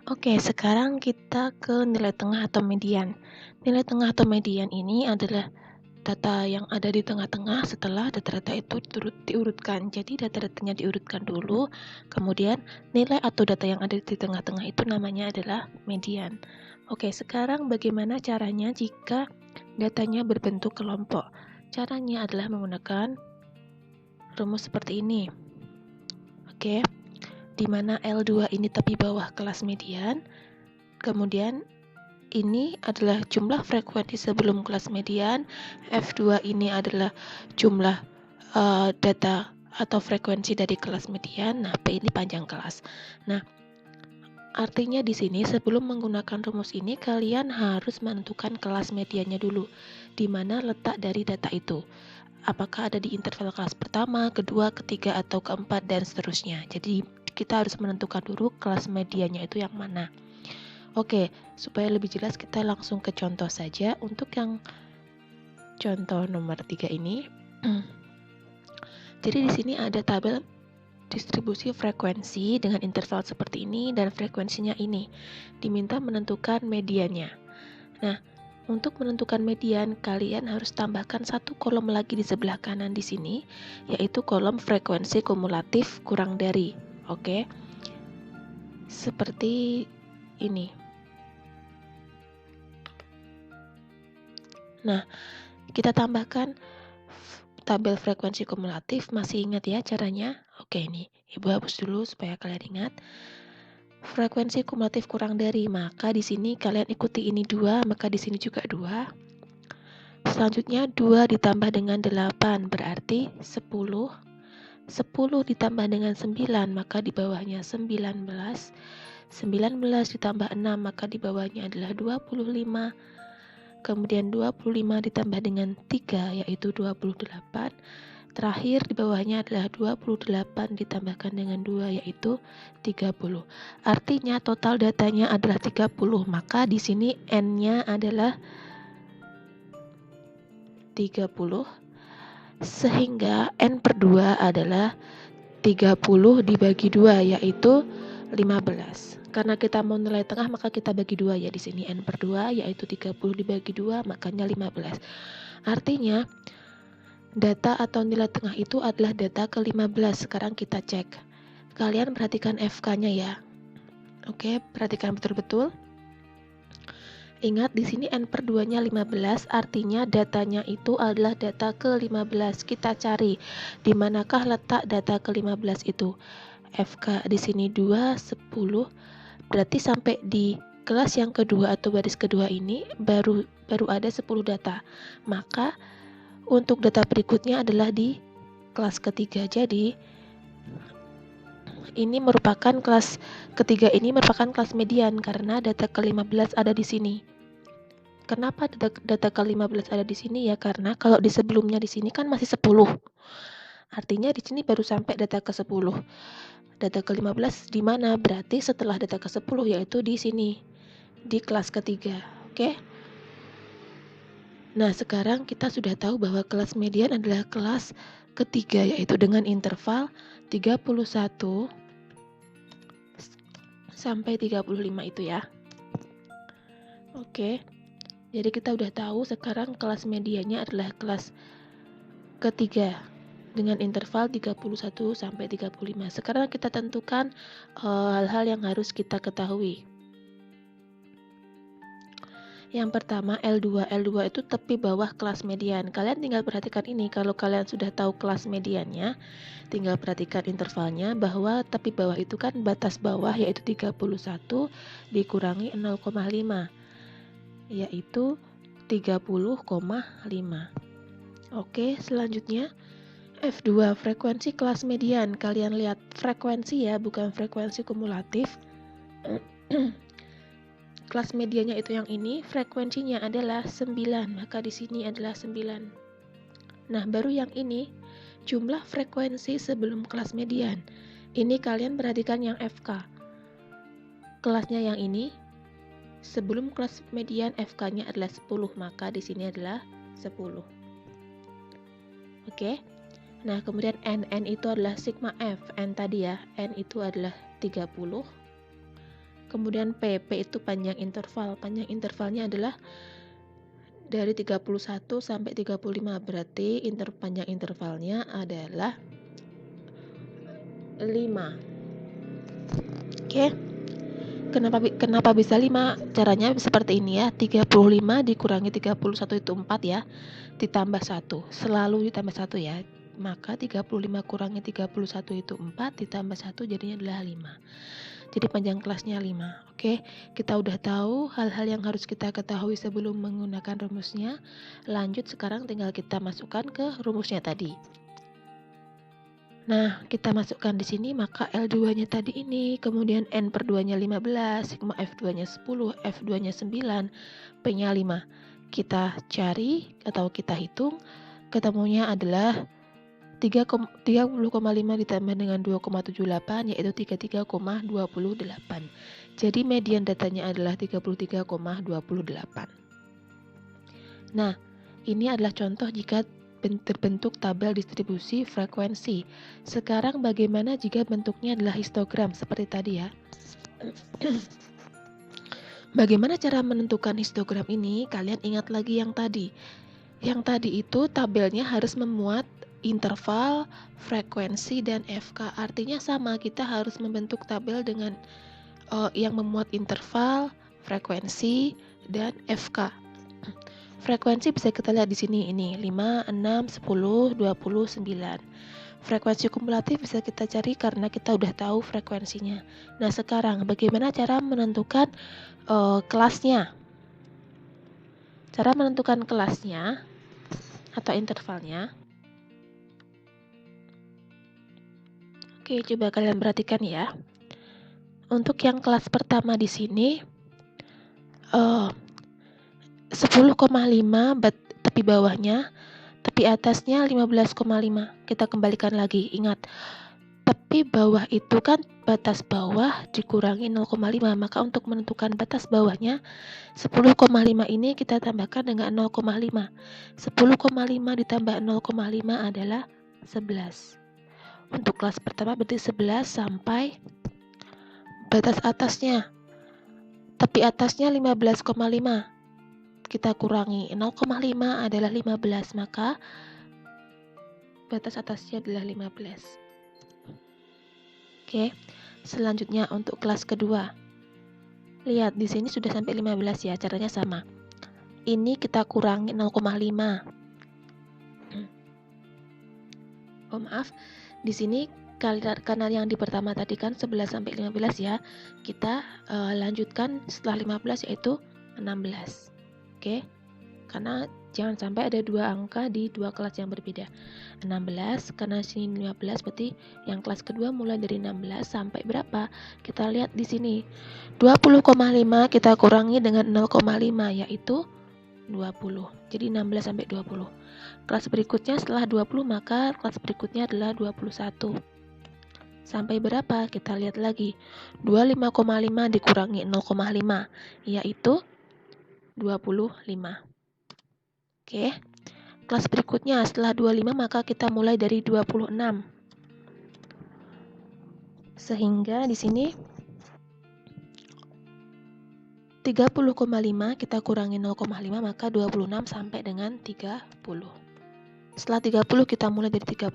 Oke, sekarang kita ke nilai tengah atau median. Nilai tengah atau median ini adalah data yang ada di tengah-tengah setelah data-data itu turut diurutkan. Jadi data-datanya diurutkan dulu, kemudian nilai atau data yang ada di tengah-tengah itu namanya adalah median. Oke, sekarang bagaimana caranya jika datanya berbentuk kelompok? Caranya adalah menggunakan rumus seperti ini. Oke, di mana L2 ini tepi bawah kelas median, kemudian ini adalah jumlah frekuensi sebelum kelas median, F2 ini adalah jumlah data atau frekuensi dari kelas median, nah P ini panjang kelas. Nah, artinya di sini sebelum menggunakan rumus ini kalian harus menentukan kelas mediannya dulu, di mana letak dari data itu. Apakah ada di interval kelas pertama, kedua, ketiga, atau keempat, dan seterusnya. Jadi kita harus menentukan dulu kelas mediannya itu yang mana. Oke, supaya lebih jelas kita langsung ke contoh saja. Untuk yang contoh nomor 3 ini, jadi di sini ada tabel distribusi frekuensi dengan interval seperti ini dan frekuensinya ini. Diminta menentukan mediannya. Nah, untuk menentukan median, kalian harus tambahkan satu kolom lagi di sebelah kanan di sini, yaitu kolom frekuensi kumulatif kurang dari. Oke, seperti ini. Nah, kita tambahkan tabel frekuensi kumulatif. Masih ingat ya caranya? Oke, ini Ibu hapus dulu supaya kalian ingat. Frekuensi kumulatif kurang dari, maka di sini kalian ikuti ini 2, maka di sini juga 2. Selanjutnya 2 ditambah dengan 8 berarti 10. 10 ditambah dengan 9 maka di bawahnya 19. 19 ditambah 6 maka di bawahnya adalah 25. Kemudian 25 ditambah dengan 3 yaitu 28. Terakhir di bawahnya adalah 28 ditambahkan dengan 2 yaitu 30. Artinya total datanya adalah 30. Maka di sini N-nya adalah 30 sehingga N per 2 adalah 30 dibagi 2 yaitu 15. Karena kita mau nilai tengah maka kita bagi 2 ya di sini N per 2 yaitu 30 dibagi 2 makanya 15. Artinya data atau nilai tengah itu adalah data ke-15. Sekarang kita cek. Kalian perhatikan FK-nya ya. Oke, perhatikan betul-betul. Ingat di sini N per 2-nya 15, artinya datanya itu adalah data ke-15. Kita cari di manakah letak data ke-15 itu. FK di sini 2, 10. Berarti sampai di kelas yang kedua atau baris kedua ini baru ada 10 data. Maka untuk data berikutnya adalah di kelas ketiga. Jadi ini merupakan kelas ketiga ini merupakan kelas median karena data ke-15 ada di sini. Kenapa data ke-15 ada di sini ya? Karena kalau di sebelumnya di sini kan masih 10. Artinya di sini baru sampai data ke-10. Data ke-15 di mana? Berarti setelah data ke-10 yaitu di sini. Di kelas ketiga. Oke? Nah, sekarang kita sudah tahu bahwa kelas median adalah kelas ketiga yaitu dengan interval 31 sampai 35 itu ya. Oke. Jadi kita udah tahu sekarang kelas mediannya adalah kelas ketiga dengan interval 31 sampai 35. Sekarang kita tentukan hal-hal yang harus kita ketahui. Yang pertama L2. L2 itu tepi bawah kelas median. Kalian tinggal perhatikan ini. Kalau kalian sudah tahu kelas mediannya, tinggal perhatikan intervalnya bahwa tepi bawah itu kan batas bawah yaitu 31 dikurangi 0,5 yaitu 30,5. Oke, selanjutnya F2 frekuensi kelas median. Kalian lihat frekuensi ya, bukan frekuensi kumulatif. Kelas mediannya itu yang ini, frekuensinya adalah 9, maka di sini adalah 9. Nah, baru yang ini, jumlah frekuensi sebelum kelas median. Ini kalian perhatikan yang FK. Kelasnya yang ini, sebelum kelas median FK-nya adalah 10, maka di sini adalah 10. Oke. Nah, kemudian N itu adalah sigma F. N tadi ya, N itu adalah 30. Kemudian P itu panjang interval. Panjang intervalnya adalah dari 31 sampai 35. Berarti panjang intervalnya adalah 5. Oke. Kenapa bisa 5? Caranya seperti ini ya. 35 dikurangi 31 itu 4 ya. Ditambah 1. Selalu ditambah 1 ya. Maka 35 kurangi 31 itu 4, ditambah 1 jadinya adalah 5. Jadi panjang kelasnya 5. Oke, kita udah tahu hal-hal yang harus kita ketahui sebelum menggunakan rumusnya. Lanjut, sekarang tinggal kita masukkan ke rumusnya tadi. Nah, kita masukkan di sini, maka L2-nya tadi ini, kemudian N per 2-nya 15, sigma F2-nya 10, F2-nya 9, P-nya 5. Kita cari atau kita hitung, ketemunya adalah 30,5 ditambah dengan 2,78 yaitu 33,28. Jadi median datanya adalah 33,28. Nah, ini adalah contoh jika terbentuk tabel distribusi frekuensi. Sekarang bagaimana jika bentuknya adalah histogram seperti tadi ya? Bagaimana cara menentukan histogram ini? Kalian ingat lagi yang tadi. Yang tadi itu tabelnya harus memuat interval, frekuensi, dan FK. Artinya sama, kita harus membentuk tabel dengan yang memuat interval, frekuensi, dan FK. Frekuensi bisa kita lihat di sini, ini 5, 6, 10, 20, 9. Frekuensi kumulatif bisa kita cari karena kita udah tahu frekuensinya. Nah, sekarang bagaimana cara menentukan kelasnya? Cara menentukan kelasnya atau intervalnya. Oke, coba kalian perhatikan ya. Untuk yang kelas pertama di sini 10,5 tepi bawahnya, tepi atasnya 15,5. Kita kembalikan lagi. Ingat, tepi bawah itu kan batas bawah dikurangi 0,5. Maka untuk menentukan batas bawahnya 10,5 ini kita tambahkan dengan 0,5. 10,5 ditambah 0,5 adalah 11. Untuk kelas pertama berarti 11 sampai batas atasnya. Tepi atasnya 15,5. Kita kurangi 0,5 adalah 15, maka batas atasnya adalah 15. Oke, selanjutnya untuk kelas kedua. Lihat di sini sudah sampai 15 ya, caranya sama. Ini kita kurangi 0,5. Oh maaf, di sini karena yang di pertama tadi kan 11 sampai 15 ya. Kita lanjutkan setelah 15 yaitu 16. Oke. Karena jangan sampai ada dua angka di dua kelas yang berbeda. 16 karena sini 15 berarti yang kelas kedua mulai dari 16 sampai berapa? Kita lihat di sini. 20,5 kita kurangi dengan 0,5 yaitu 20. Jadi 16 sampai 20. Kelas berikutnya setelah 20 maka kelas berikutnya adalah 21. Sampai berapa? Kita lihat lagi. 25,5 dikurangi 0,5 yaitu 25. Oke. Kelas berikutnya setelah 25 maka kita mulai dari 26. Sehingga di sini 30,5 kita kurangi 0,5 maka 26 sampai dengan 30. Setelah 30 kita mulai dari 31,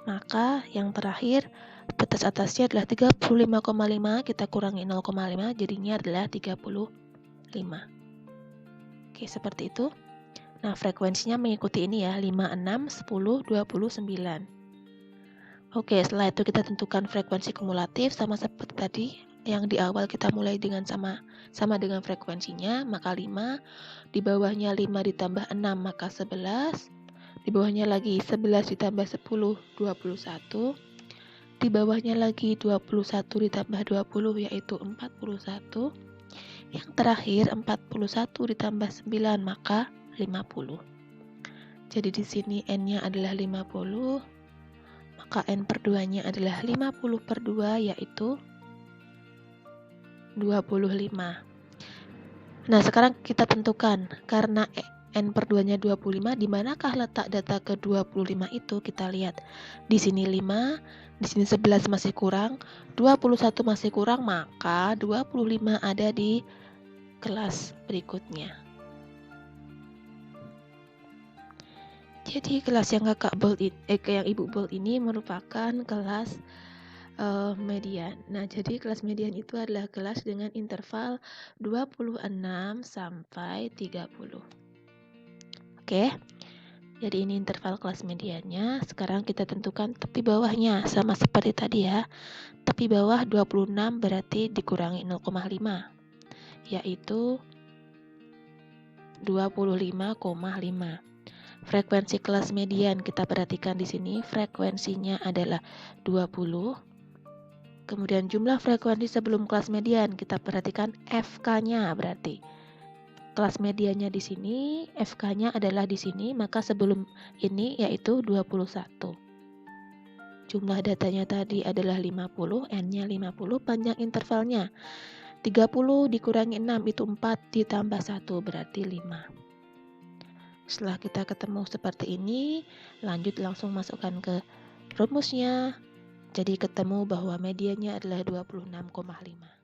maka yang terakhir batas atasnya adalah 35,5 kita kurangi 0,5 jadinya adalah 35. Oke, seperti itu. Nah, frekuensinya mengikuti ini ya, 5, 6, 10, 29. Oke, setelah itu kita tentukan frekuensi kumulatif sama seperti tadi. Yang di awal kita mulai dengan sama dengan frekuensinya, maka 5. Di bawahnya 5 ditambah 6, maka 11. Di bawahnya lagi 11 ditambah 10, 21. Di bawahnya lagi 21 ditambah 20, yaitu 41. Yang terakhir 41 ditambah 9, maka 50. Jadi di sini N-nya adalah 50, maka N per 2-nya adalah 50 per 2, yaitu 25. Nah, sekarang kita tentukan, karena N per 2-nya 25, di manakah letak data ke 25 itu? Kita lihat. Di sini 5, di sini 11 masih kurang, 21 masih kurang, maka 25 ada di kelas berikutnya. Jadi kelas yang yang Ibu build ini merupakan kelas median. Nah, jadi kelas median itu adalah kelas dengan interval 26 sampai 30. Oke. Jadi ini interval kelas mediannya. Sekarang kita tentukan tepi bawahnya sama seperti tadi ya. Tepi bawah 26 berarti dikurangi 0,5 yaitu 25,5. Frekuensi kelas median kita perhatikan di sini, frekuensinya adalah 20. Kemudian jumlah frekuensi sebelum kelas median kita perhatikan FK-nya, berarti kelas mediannya di sini, FK-nya adalah di sini, maka sebelum ini yaitu 21. Jumlah datanya tadi adalah 50, N-nya 50, panjang intervalnya 30 dikurangi 6 itu 4 ditambah 1 berarti 5. Setelah kita ketemu seperti ini, lanjut langsung masukkan ke rumusnya. Jadi ketemu bahwa mediannya adalah 26,5.